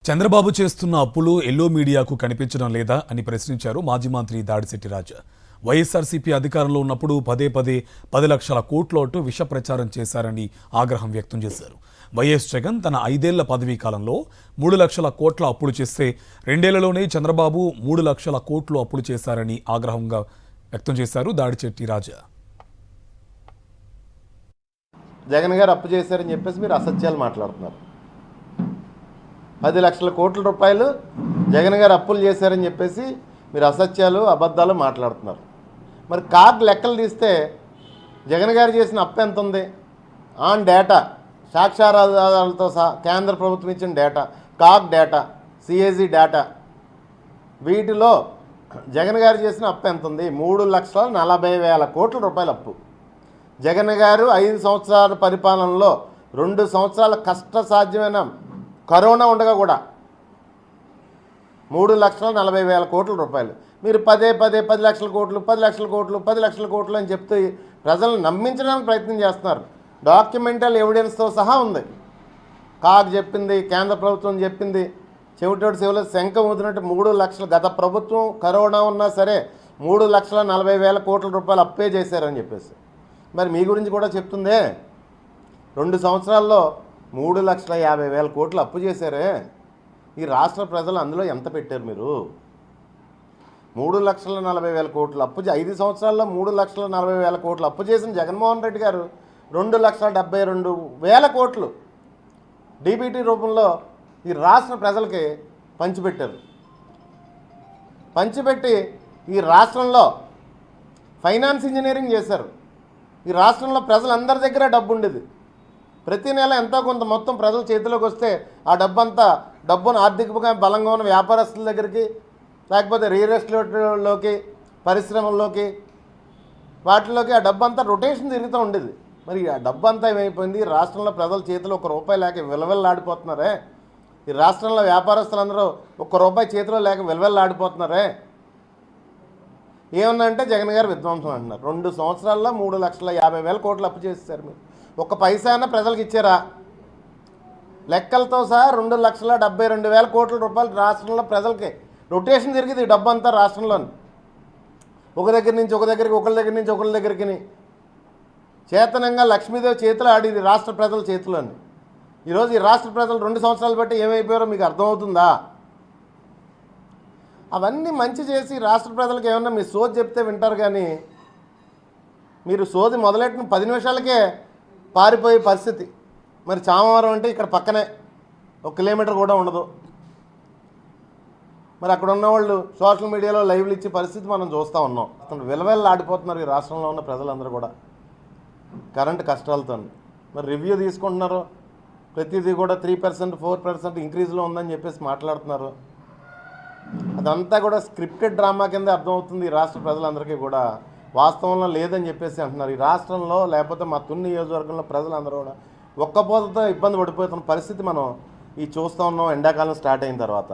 చంద్రబాబు చేస్తున్న అప్పులు ఎల్లో మీడియాకు కనిపించడం లేదా అని ప్రశ్నించారు మాజీ మంత్రి దాడిశెట్టి రాజా. వైఎస్ఆర్సీపీ అధికారంలో ఉన్నప్పుడు పదే 10 లక్షల కోట్ల విష ప్రచారం చేశారని ఆగ్రహం వ్యక్తం చేశారు. వైఎస్ జగన్ తన 5 ఏళ్ల పదవీ కాలంలో 3 లక్షల కోట్ల అప్పులు చేస్తే 2 ఏళ్లలోనే చంద్రబాబు 3 లక్షల కోట్లు అప్పులు చేశారని ఆగ్రహంగా వ్యక్తం చేశారు దాడిశెట్టి రాజా. జగన్ గారు అప్పు చేశారని చెప్పేసి మీరు అసత్యాలు మాట్లాడుతున్నారు. 10 లక్షల కోట్ల రూపాయలు జగన్ గారు అప్పులు చేశారని చెప్పేసి మీరు అసత్యాలు అబద్ధాలు మాట్లాడుతున్నారు. మరి కాగ్ లెక్కలు తీస్తే జగన్ గారు చేసిన అప్పు ఎంత ఉంది ఆన్ డేటా, సాక్ష్యాధారాలతో సహా కేంద్ర ప్రభుత్వం ఇచ్చిన data, CAG data, CAG data, వీటిలో జగన్ గారు చేసిన అప్పు ఎంత ఉంది? 3,40,000 కోట్ల రూపాయల అప్పు. జగన్ గారు 5 సంవత్సరాల పరిపాలనలో 2 సంవత్సరాల కష్టసాధ్యమైన కరోనా ఉండగా కూడా 3,40,000 కోట్ల రూపాయలు. మీరు పదే 10 లక్షల కోట్లు 10 లక్షల కోట్లు 10 లక్షల కోట్లు అని చెప్తూ ప్రజలను నమ్మించడానికి ప్రయత్నం చేస్తున్నారు. డాక్యుమెంటల్ ఎవిడెన్స్తో సహా ఉంది. కాగ్ చెప్పింది, కేంద్ర ప్రభుత్వం చెప్పింది, చెవిటోడు శివులు శంఖ ఊదినట్టు 3 లక్షలు గత ప్రభుత్వం కరోనా ఉన్నా సరే 3,40,000 కోట్ల రూపాయలు అప్పే చేశారని చెప్పేసి. మరి మీ గురించి కూడా చెప్తుందే. 2 సంవత్సరాల్లో 3,50,000 కోట్లు అప్పు చేశారే. ఈ రాష్ట్ర ప్రజలు అందులో ఎంత పెట్టారు మీరు? 3,40,000 కోట్లు అప్పు 5 సంవత్సరాల్లో 3,40,000 కోట్లు అప్పు చేసిన జగన్మోహన్ రెడ్డి గారు 2,72,000 కోట్లు డీబీటీ రూపంలో ఈ రాష్ట్ర ప్రజలకి పంచిపెట్టారు. పంచిపెట్టి ఈ రాష్ట్రంలో ఫైనాన్స్ ఇంజనీరింగ్ చేశారు. ఈ రాష్ట్రంలో ప్రజలందరి దగ్గర డబ్బు ఉండేది. ప్రతి నెల ఎంతో కొంత మొత్తం ప్రజల చేతిలోకి వస్తే ఆ డబ్బును ఆర్థికంగా బలంగా ఉన్న వ్యాపారస్తుల దగ్గరికి, లేకపోతే రియల్ ఎస్టేట్లోకి, పరిశ్రమల్లోకి, వాటిలోకి ఆ డబ్బు అంతా రొటేషన్ తిరుగుతూ ఉండేది. మరి ఆ డబ్బు అంతా ఏమైపోయింది? రాష్ట్రంలో ప్రజల చేతిలో ₹1 లేక విలవిల్లాడిపోతున్నారే. ఈ రాష్ట్రంలో వ్యాపారస్తులందరూ ₹1 చేతిలో లేక విలవిల్లాడిపోతున్నారే. ఏమన్నంటే జగన్ గారు విధ్వంసం అంటున్నారు. 2 సంవత్సరాల్లో 3,50,000 కోట్లు అప్పు చేశారు. మీరు ఒక్క పైసాన ప్రజలకు ఇచ్చారా? లెక్కలతో సహా 2,72,000 కోట్ల రూపాయలు రాష్ట్రంలో ప్రజలకి రొటేషన్ జరిగింది. ఈ డబ్బు అంతా రాష్ట్రంలోని ఒక దగ్గర నుంచి ఒక దగ్గరికి, ఒకరి దగ్గర నుంచి ఒకరి దగ్గరికి చేతనంగా లక్ష్మీదేవి చేతిలో ఆడింది రాష్ట్ర ప్రజల చేతిలోని. ఈరోజు ఈ రాష్ట్ర ప్రజలు 2 సంవత్సరాలు బట్టి ఏమైపోయారో మీకు అర్థమవుతుందా? అవన్నీ మంచి చేసి రాష్ట్ర ప్రజలకు ఏమన్నా మీ సోది చెప్తే వింటారు, కానీ మీరు సోది మొదలెట్టిన 10 నిమిషాలకే పారిపోయే పరిస్థితి. మరి చామవరం అంటే ఇక్కడ పక్కనే 1 కిలోమీటర్ కూడా ఉండదు. మరి అక్కడ ఉన్నవాళ్ళు సోషల్ మీడియాలో లైవ్లు ఇచ్చే పరిస్థితి మనం చూస్తూ ఉన్నాం. అతను విలవిల్లాడిపోతున్నారు ఈ రాష్ట్రంలో ఉన్న ప్రజలందరూ కూడా కరెంటు కష్టాలతో. మరి రివ్యూ తీసుకుంటున్నారు, ప్రతిదీ కూడా 3% 4% ఇంక్రీజ్లో ఉందని చెప్పేసి మాట్లాడుతున్నారు. అదంతా కూడా స్క్రిప్టెడ్ డ్రామా కింద అర్థమవుతుంది ఈ రాష్ట్ర ప్రజలందరికీ కూడా. వాస్తవంలో లేదని చెప్పేసి అంటున్నారు. ఈ రాష్ట్రంలో లేకపోతే మా తుని నియోజకవర్గంలో ప్రజలందరూ కూడా ఒక్కపోతతో ఇబ్బంది పడిపోతున్న పరిస్థితి మనం చూస్తూ ఉన్నాం ఎండాకాలం స్టార్ట్ అయిన తర్వాత.